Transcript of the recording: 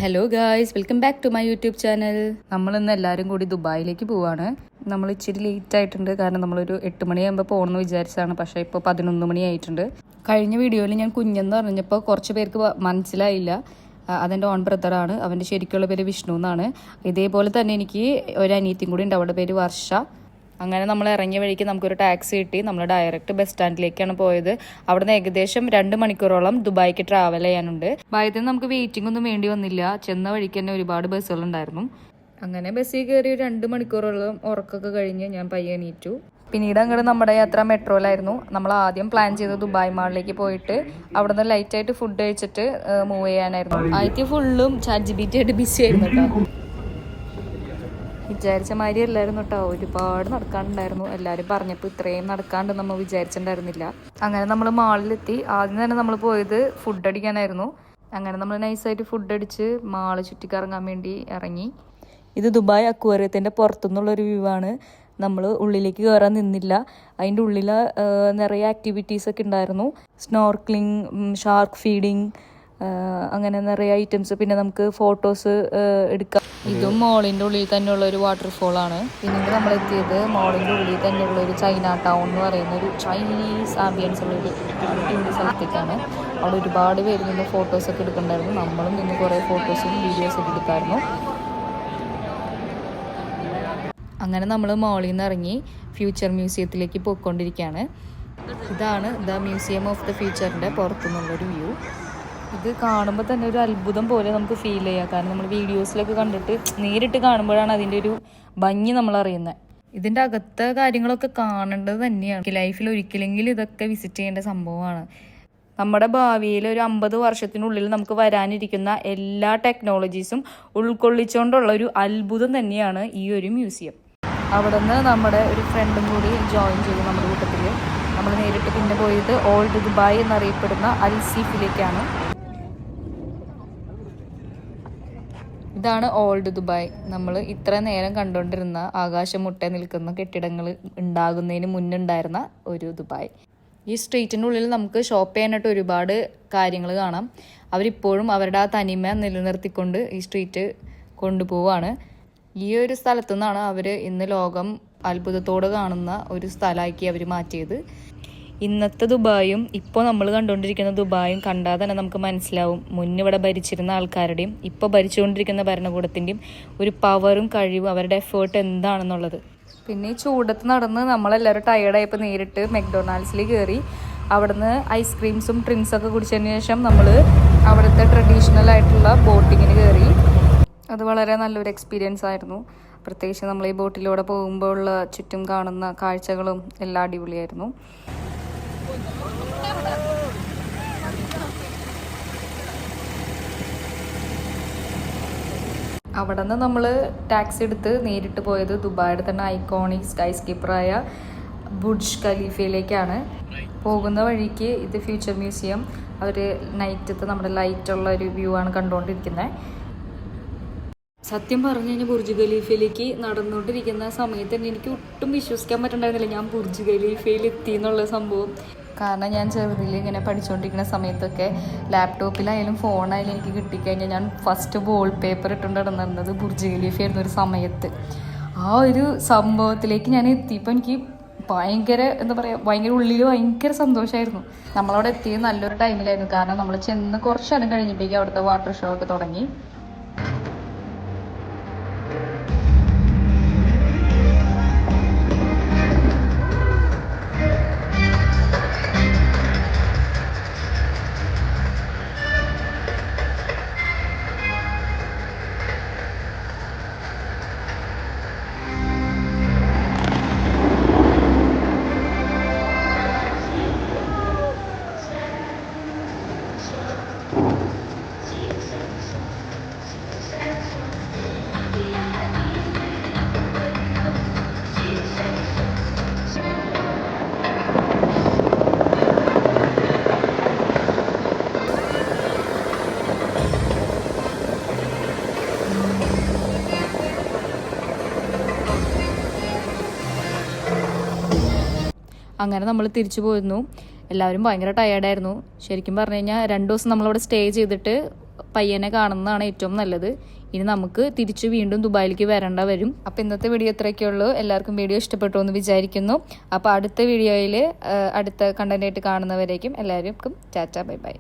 Hello guys, welcome back to my YouTube channel. നമ്മളിന്ന് എല്ലാവരും കൂടി ദുബായിലേക്ക് പോവാണ്. നമ്മൾ ഇച്ചിരി ലേറ്റ് ആയിട്ടുണ്ട്, കാരണം നമ്മളൊരു 8 മണിയാകുമ്പോൾ പോകണമെന്ന് വിചാരിച്ചതാണ്. പക്ഷേ ഇപ്പോൾ 11 മണിയായിട്ടുണ്ട്. കഴിഞ്ഞ വീഡിയോയിൽ ഞാൻ കുഞ്ഞെന്ന് പറഞ്ഞപ്പോൾ കുറച്ച് പേർക്ക് മനസ്സിലായില്ല. അതെൻ്റെ ഓൺ ബ്രദറാണ്. അവൻ്റെ ശരിക്കുള്ള പേര് വിഷ്ണു എന്നാണ്. ഇതേപോലെ തന്നെ എനിക്ക് ഒരു അനിയത്തിയും കൂടി ഉണ്ട്, അവളുടെ പേര് വർഷ. അങ്ങനെ നമ്മൾ ഇറങ്ങിയ വഴിക്ക് നമുക്കൊരു ടാക്സി കിട്ടി. നമ്മൾ ഡയറക്റ്റ് ബസ് സ്റ്റാൻഡിലേക്കാണ് പോയത്. അവിടുന്ന് ഏകദേശം 2 മണിക്കൂറോളം ദുബായിക്ക് ട്രാവൽ ചെയ്യാനുണ്ട്. ദുബായിന്ന് നമുക്ക് വെയിറ്റിംഗ് ഒന്നും വേണ്ടി വന്നില്ല. ചെന്ന വഴിക്ക് തന്നെ ഒരുപാട് ബസ്സുകളുണ്ടായിരുന്നു. അങ്ങനെ ബസ്സിൽ കയറി 2 മണിക്കൂറോളം ഉറക്കമൊക്കെ കഴിഞ്ഞ് ഞാൻ പയ്യെ എണീറ്റു. പിന്നീട് അങ്ങോട്ട് നമ്മുടെ യാത്ര മെട്രോയിലായിരുന്നു. നമ്മൾ ആദ്യം പ്ലാൻ ചെയ്ത് ദുബായ് മാളിലേക്ക് പോയിട്ട് അവിടുന്ന് ലൈറ്റായിട്ട് ഫുഡ് കഴിച്ചിട്ട് മൂവ് ചെയ്യാനായിരുന്നു. ആദ്യത്തെ ഫുള്ളും ChatGPT ആയിട്ട് ബിസി ആയിരുന്നു കേട്ടോ. വിചാരിച്ച മാതിരി എല്ലാവരും കേട്ടോ, ഒരുപാട് നടക്കാനുണ്ടായിരുന്നു. എല്ലാവരും പറഞ്ഞപ്പോൾ ഇത്രയും നടക്കാണ്ട് നമ്മൾ വിചാരിച്ചിട്ടുണ്ടായിരുന്നില്ല. അങ്ങനെ നമ്മൾ മാളിലെത്തി. ആദ്യം തന്നെ നമ്മൾ പോയത് ഫുഡ് അടിക്കാനായിരുന്നു. അങ്ങനെ നമ്മൾ നൈസായിട്ട് ഫുഡ് അടിച്ച് മാള് ചുറ്റിക്കറങ്ങാൻ വേണ്ടി ഇറങ്ങി. ഇത് ദുബായ് അക്വേറിയത്തിൻ്റെ പുറത്തുനിന്നുള്ളൊരു വ്യൂ ആണ്. നമ്മൾ ഉള്ളിലേക്ക് കയറാൻ നിന്നില്ല. അതിൻ്റെ ഉള്ളിൽ നിറയെ ആക്ടിവിറ്റീസൊക്കെ ഉണ്ടായിരുന്നു. സ്നോർക്ലിങ്, ഷാർക്ക് ഫീഡിങ്, അങ്ങനെ നിറയെ ഐറ്റംസ്. പിന്നെ നമുക്ക് ഫോട്ടോസ് എടുക്കാം. ഇതും മോളിൻ്റെ ഉള്ളിൽ തന്നെയുള്ള ഒരു വാട്ടർഫോളാണ്. പിന്നീട് നമ്മൾ എത്തിയത് മോളിൻ്റെ ഉള്ളിൽ തന്നെയുള്ള ഒരു ചൈന ടൗൺ എന്ന് പറയുന്ന ഒരു ചൈനീസ് ആംബിയൻസ് ഉള്ളൊരു അടിപൊളി സ്ഥലത്തേക്കാണ്. അവിടെ ഒരുപാട് പേര് നിന്ന് ഫോട്ടോസൊക്കെ എടുക്കുന്നുണ്ടായിരുന്നു. നമ്മളും നിന്ന് കുറേ ഫോട്ടോസും വീഡിയോസൊക്കെ എടുത്തായിരുന്നു. അങ്ങനെ നമ്മൾ മോളിൽ നിന്ന് ഇറങ്ങി ഫ്യൂച്ചർ മ്യൂസിയത്തിലേക്ക് പോയിക്കൊണ്ടിരിക്കുകയാണ്. ഇതാണ് ദ മ്യൂസിയം ഓഫ് ദ ഫ്യൂച്ചറിൻ്റെ പുറത്തുനിന്നുള്ളൊരു വ്യൂ. ഇത് കാണുമ്പോൾ തന്നെ ഒരു അത്ഭുതം പോലെ നമുക്ക് ഫീൽ ചെയ്യാം. കാരണം നമ്മൾ വീഡിയോസിലൊക്കെ കണ്ടിട്ട് നേരിട്ട് കാണുമ്പോഴാണ് അതിൻ്റെ ഒരു ഭംഗി നമ്മൾ അറിയുന്നത്. ഇതിൻ്റെ അകത്തെ കാര്യങ്ങളൊക്കെ കാണേണ്ടത് തന്നെയാണ്. ലൈഫിൽ ഒരിക്കലെങ്കിലും ഇതൊക്കെ വിസിറ്റ് ചെയ്യേണ്ട സംഭവമാണ്. നമ്മുടെ ഭാവിയിൽ ഒരു 50 വർഷത്തിനുള്ളിൽ നമുക്ക് വരാനിരിക്കുന്ന എല്ലാ ടെക്നോളജീസും ഉൾക്കൊള്ളിച്ചുകൊണ്ടുള്ള ഒരു അത്ഭുതം തന്നെയാണ് ഈ ഒരു മ്യൂസിയം. അവിടെ നിന്ന് നമ്മുടെ ഒരു ഫ്രണ്ടും കൂടി ജോയിൻ ചെയ്തു നമ്മുടെ കൂട്ടത്തിൽ. നമ്മൾ നേരിട്ട് പിന്നെ പോയത് ഓൾഡ് ദുബായ് എന്നറിയപ്പെടുന്ന അൽസീഫിലേക്കാണ്. ഇതാണ് ഓൾഡ് ദുബായ്. നമ്മൾ ഇത്ര നേരം കണ്ടുകൊണ്ടിരുന്ന ആകാശം മുട്ട നിൽക്കുന്ന കെട്ടിടങ്ങൾ ഉണ്ടാകുന്നതിന് മുന്നുണ്ടായിരുന്ന ഒരു ദുബായ്. ഈ സ്ട്രീറ്റിൻ്റെ ഉള്ളിൽ നമുക്ക് ഷോപ്പ് ചെയ്യാനായിട്ട് ഒരുപാട് കാര്യങ്ങൾ കാണാം. അവരിപ്പോഴും അവരുടെ ആ തനിമ നിലനിർത്തിക്കൊണ്ട് ഈ സ്ട്രീറ്റ് കൊണ്ടുപോവാണ്. ഈ ഒരു സ്ഥലത്തു നിന്നാണ് അവർ ഇന്ന് ലോകം അത്ഭുതത്തോടെ കാണുന്ന ഒരു സ്ഥലമാക്കി അവർ മാറ്റിയത്. ഇന്നത്തെ ദുബായും ഇപ്പോൾ നമ്മൾ കണ്ടുകൊണ്ടിരിക്കുന്ന ദുബായും കണ്ടാൽ തന്നെ നമുക്ക് മനസ്സിലാവും മുന്നിവിടെ ഭരിച്ചിരുന്ന ആൾക്കാരുടെയും ഇപ്പോൾ ഭരിച്ചുകൊണ്ടിരിക്കുന്ന ഭരണകൂടത്തിൻ്റെയും ഒരു പവറും കഴിവും അവരുടെ എഫേർട്ട് എന്താണെന്നുള്ളത്. പിന്നെ ചൂടത്ത് നടന്ന് നമ്മളെല്ലാവരും ടയേർഡായപ്പോൾ നേരിട്ട് മെക്ഡൊണാൾഡ്സിൽ കയറി അവിടുന്ന് ഐസ്ക്രീംസും ഡ്രിങ്ക്സൊക്കെ കുടിച്ചതിന് ശേഷം നമ്മൾ അവിടുത്തെ ട്രഡീഷണൽ ആയിട്ടുള്ള ബോട്ടിങ്ങിന് കയറി. അത് വളരെ നല്ലൊരു എക്സ്പീരിയൻസ് ആയിരുന്നു. പ്രത്യേകിച്ച് നമ്മൾ ഈ ബോട്ടിലൂടെ പോകുമ്പോൾ ഉള്ള ചുറ്റും കാണുന്ന കാഴ്ചകളും എല്ലാം അടിപൊളിയായിരുന്നു. അവിടെ നിന്ന് നമ്മൾ ടാക്സി എടുത്ത് നേരിട്ട് പോയത് ദുബായിയുടെ തന്നെ ഐക്കോണിക് സ്കൈ സ്കീപ്പറായ ബുർജ് ഖലീഫയിലേക്കാണ്. പോകുന്ന വഴിക്ക് ഇത് ഫ്യൂച്ചർ മ്യൂസിയം, അവർ നൈറ്റത്തെ നമ്മുടെ ലൈറ്റുള്ള ഒരു വ്യൂ ആണ് കണ്ടുകൊണ്ടിരിക്കുന്നത്. സത്യം പറഞ്ഞു കഴിഞ്ഞാൽ ബുർജ് ഖലീഫയിലേക്ക് നടന്നുകൊണ്ടിരിക്കുന്ന സമയത്ത് തന്നെ എനിക്ക് ഒട്ടും വിശ്വസിക്കാൻ പറ്റുന്നുണ്ടായിരുന്നില്ല ഞാൻ ബുർജ് ഖലീഫയിൽ എത്തി എന്നുള്ള സംഭവം. കാരണം ഞാൻ ചെറുതിൽ ഇങ്ങനെ പഠിച്ചുകൊണ്ടിരിക്കുന്ന സമയത്തൊക്കെ ലാപ്ടോപ്പിലായാലും ഫോണായാലും എനിക്ക് കിട്ടിക്കഴിഞ്ഞാൽ ഞാൻ ഫസ്റ്റ് വോൾ പേപ്പർ ഇട്ടുകൊണ്ട് നടന്നിരുന്നത് ബുർജ് ഖലീഫയായിരുന്നു ഒരു സമയത്ത്. ആ ഒരു സംഭവത്തിലേക്ക് ഞാൻ എത്തിയപ്പോൾ എനിക്ക് ഭയങ്കര ഭയങ്കര ഉള്ളിൽ ഭയങ്കര സന്തോഷമായിരുന്നു. നമ്മളവിടെ എത്തിയത് നല്ലൊരു ടൈമിലായിരുന്നു. കാരണം നമ്മൾ ചെന്ന് കുറച്ചേരം കഴിഞ്ഞപ്പോഴേക്കും അവിടുത്തെ വാട്ടർ ഷോ ഒക്കെ തുടങ്ങി. അങ്ങനെ നമ്മൾ തിരിച്ചു പോയിരുന്നു. എല്ലാവരും ഭയങ്കര ടയേർഡായിരുന്നു. ശരിക്കും പറഞ്ഞു കഴിഞ്ഞാൽ 2 ദിവസം നമ്മളവിടെ സ്റ്റേ ചെയ്തിട്ട് പയ്യനെ കാണുന്നതാണ് ഏറ്റവും നല്ലത്. ഇനി നമുക്ക് തിരിച്ച് വീണ്ടും ദുബായിലേക്ക് വരേണ്ട വരും. അപ്പോൾ ഇന്നത്തെ വീഡിയോ ഇത്രയൊക്കെയുള്ളൂ. എല്ലാവർക്കും വീഡിയോ ഇഷ്ടപ്പെട്ടു എന്ന് വിചാരിക്കുന്നു. അപ്പോൾ അടുത്ത വീഡിയോയിൽ അടുത്ത കണ്ടന്റ് ആയിട്ട് കാണുന്നവരേക്കും എല്ലാവർക്കും ടാറ്റ ബൈ ബൈ.